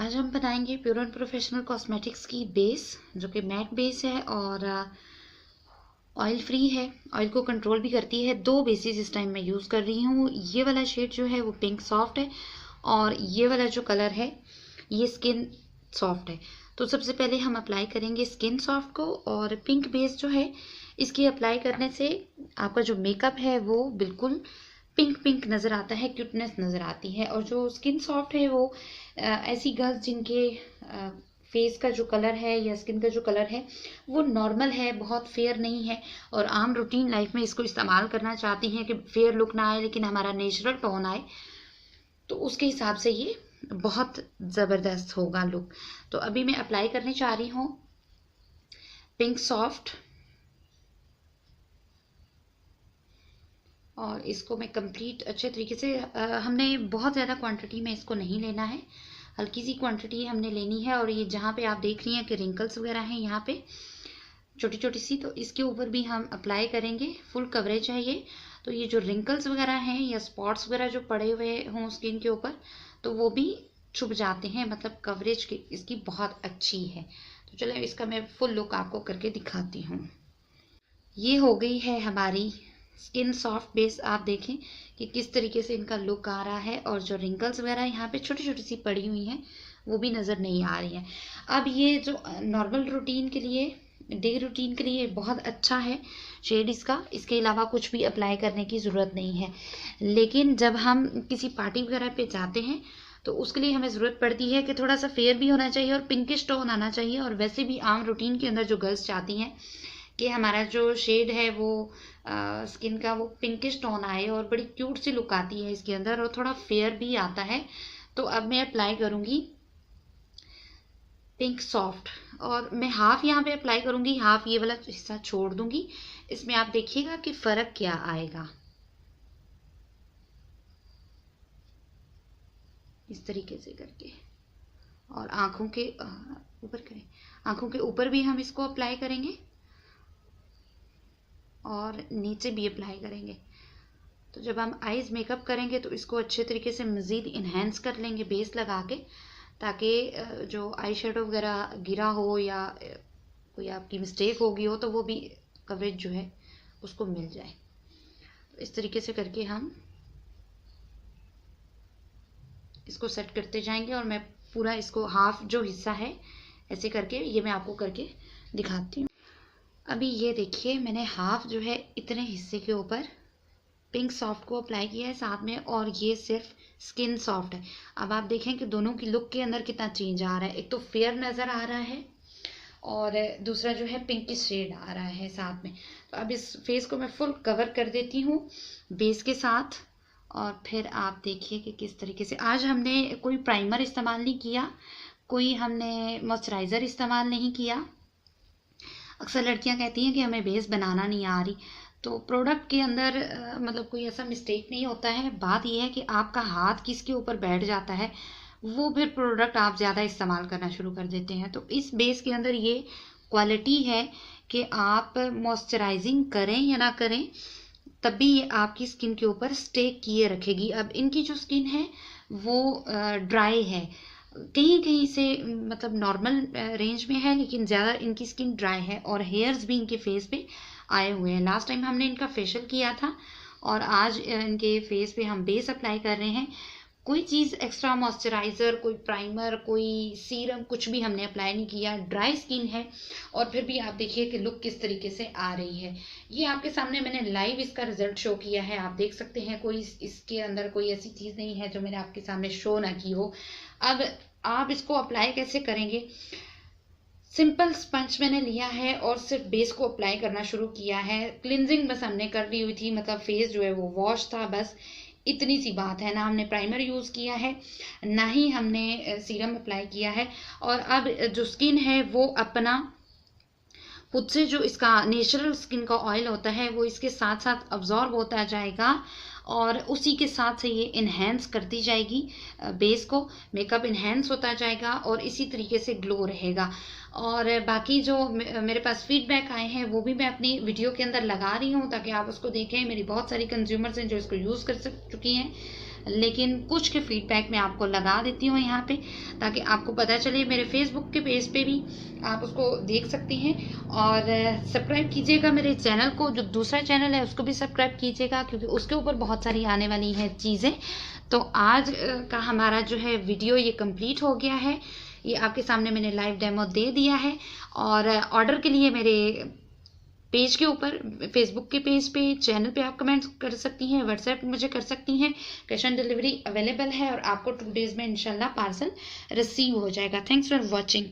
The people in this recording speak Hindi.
आज हम बनाएंगे प्योर एंड प्रोफेशनल कॉस्मेटिक्स की बेस, जो कि मैट बेस है और ऑयल फ्री है। ऑयल को कंट्रोल भी करती है। दो बेसिस इस टाइम मैं यूज़ कर रही हूँ। ये वाला शेड जो है वो पिंक सॉफ्ट है और ये वाला जो कलर है ये स्किन सॉफ्ट है। तो सबसे पहले हम अप्लाई करेंगे स्किन सॉफ्ट को, और पिंक बेस जो है इसकी अप्लाई करने से आपका जो मेकअप है वो बिल्कुल पिंक पिंक नज़र आता है, क्यूटनेस नज़र आती है। और जो स्किन सॉफ्ट है वो ऐसी गर्ल्स जिनके फेस का जो कलर है या स्किन का जो कलर है वो नॉर्मल है, बहुत फेयर नहीं है, और आम रूटीन लाइफ में इसको इस्तेमाल करना चाहती हैं कि फेयर लुक ना आए लेकिन हमारा नेचुरल टोन आए, तो उसके हिसाब से ये बहुत ज़बरदस्त होगा लुक। तो अभी मैं अप्लाई करने जा रही हूँ पिंक सॉफ्ट, और इसको मैं कंप्लीट अच्छे तरीके से हमने बहुत ज़्यादा क्वांटिटी में इसको नहीं लेना है, हल्की सी क्वांटिटी हमने लेनी है। और ये जहाँ पे आप देख रही हैं कि रिंकल्स वगैरह हैं यहाँ पे छोटी छोटी सी, तो इसके ऊपर भी हम अप्लाई करेंगे। फुल कवरेज है ये, तो ये जो रिंकल्स वगैरह हैं या स्पॉट्स वगैरह जो पड़े हुए हों स्किन के ऊपर तो वो भी छुप जाते हैं, मतलब कवरेज की इसकी बहुत अच्छी है। तो चलो इसका मैं फुल लुक आपको करके दिखाती हूँ। ये हो गई है हमारी स्किन सॉफ्ट बेस। आप देखें कि किस तरीके से इनका लुक आ रहा है, और जो रिंकल्स वगैरह यहाँ पे छोटी छोटी सी पड़ी हुई हैं वो भी नज़र नहीं आ रही हैं। अब ये जो नॉर्मल रूटीन के लिए, डे रूटीन के लिए बहुत अच्छा है शेड इसका। इसके अलावा कुछ भी अप्लाई करने की ज़रूरत नहीं है। लेकिन जब हम किसी पार्टी वगैरह पे जाते हैं तो उसके लिए हमें ज़रूरत पड़ती है कि थोड़ा सा फेयर भी होना चाहिए और पिंकिश टोन आना चाहिए। और वैसे भी आम रूटीन के अंदर जो गर्ल्स चाहती हैं कि हमारा जो शेड है वो स्किन का वो पिंकिश टोन आए और बड़ी क्यूट सी लुक आती है इसके अंदर, और थोड़ा फेयर भी आता है। तो अब मैं अप्लाई करूँगी पिंक सॉफ्ट, और मैं हाफ यहाँ पे अप्लाई करूँगी, हाफ ये वाला हिस्सा छोड़ दूँगी। इसमें आप देखिएगा कि फ़र्क क्या आएगा। इस तरीके से करके, और आँखों के ऊपर करें, आँखों के ऊपर भी हम इसको अप्लाई करेंगे और नीचे भी अप्लाई करेंगे। तो जब हम आईज मेकअप करेंगे तो इसको अच्छे तरीके से मज़ीद इन्हेंस कर लेंगे बेस लगा के, ताकि जो आई शेडो वगैरह गिरा हो या कोई आपकी मिस्टेक होगी हो तो वो भी कवरेज जो है उसको मिल जाए। तो इस तरीके से करके हम इसको सेट करते जाएंगे, और मैं पूरा इसको हाफ जो हिस्सा है ऐसे करके ये मैं आपको करके दिखाती हूँ। अभी ये देखिए मैंने हाफ जो है इतने हिस्से के ऊपर पिंक सॉफ्ट को अप्लाई किया है साथ में, और ये सिर्फ स्किन सॉफ्ट है। अब आप देखें कि दोनों की लुक के अंदर कितना चेंज आ रहा है। एक तो फेयर नज़र आ रहा है और दूसरा जो है पिंकिश शेड आ रहा है साथ में। तो अब इस फेस को मैं फुल कवर कर देती हूँ बेस के साथ, और फिर आप देखिए कि किस तरीके से। आज हमने कोई प्राइमर इस्तेमाल नहीं किया, कोई हमने मॉइस्चराइज़र इस्तेमाल नहीं किया। अक्सर लड़कियां कहती हैं कि हमें बेस बनाना नहीं आ रही, तो प्रोडक्ट के अंदर मतलब कोई ऐसा मिस्टेक नहीं होता है। बात यह है कि आपका हाथ किसके ऊपर बैठ जाता है वो फिर प्रोडक्ट आप ज़्यादा इस्तेमाल करना शुरू कर देते हैं। तो इस बेस के अंदर ये क्वालिटी है कि आप मॉइस्चराइजिंग करें या ना करें तभी ये आपकी स्किन के ऊपर स्टे किए रखेगी। अब इनकी जो स्किन है वो ड्राई है, कहीं कहीं से मतलब नॉर्मल रेंज में है, लेकिन ज़्यादा इनकी स्किन ड्राई है, और हेयर्स भी इनके फेस पे आए हुए हैं। लास्ट टाइम हमने इनका फेशियल किया था और आज इनके फेस पे हम बेस अप्लाई कर रहे हैं। कोई चीज़ एक्स्ट्रा मॉइस्चराइज़र, कोई प्राइमर, कोई सीरम कुछ भी हमने अप्लाई नहीं किया। ड्राई स्किन है और फिर भी आप देखिए कि लुक किस तरीके से आ रही है। ये आपके सामने मैंने लाइव इसका रिजल्ट शो किया है, आप देख सकते हैं। कोई इसके अंदर कोई ऐसी चीज़ नहीं है जो मैंने आपके सामने शो ना की हो। अब आप इसको अप्लाई कैसे करेंगे? सिंपल स्पंज मैंने लिया है और सिर्फ बेस को अप्लाई करना शुरू किया है। क्लिनजिंग बस हमने कर ली हुई थी, मतलब फेस जो है वो वॉश था, बस इतनी सी बात है। ना हमने प्राइमर यूज़ किया है ना ही हमने सीरम अप्लाई किया है। और अब जो स्किन है वो अपना खुद से जो इसका नेचुरल स्किन का ऑयल होता है वो इसके साथ साथ अब्जॉर्ब होता जाएगा, और उसी के साथ से ये इन्हेंस करती जाएगी बेस को। मेकअप इन्हेंस होता जाएगा और इसी तरीके से ग्लो रहेगा। और बाकी जो मेरे पास फीडबैक आए हैं वो भी मैं अपनी वीडियो के अंदर लगा रही हूँ ताकि आप उसको देखें। मेरी बहुत सारी कंज्यूमर्स हैं जो इसको यूज़ कर चुकी हैं, लेकिन कुछ के फीडबैक मैं आपको लगा देती हूँ यहाँ पे, ताकि आपको पता चले। मेरे फेसबुक के पेज पे भी आप उसको देख सकते हैं। और सब्सक्राइब कीजिएगा मेरे चैनल को, जो दूसरा चैनल है उसको भी सब्सक्राइब कीजिएगा, क्योंकि उसके ऊपर बहुत सारी आने वाली हैं चीज़ें। तो आज का हमारा जो है वीडियो ये कंप्लीट हो गया है। ये आपके सामने मैंने लाइव डेमो दे दिया है। और ऑर्डर के लिए मेरे पेज के ऊपर, फेसबुक के पेज पे, चैनल पे आप कमेंट कर सकती हैं, व्हाट्सएप मुझे कर सकती हैं। कैश ऑन डिलीवरी अवेलेबल है और आपको 2 डेज़ में इंशाल्लाह पार्सल रिसीव हो जाएगा। Thanks for watching.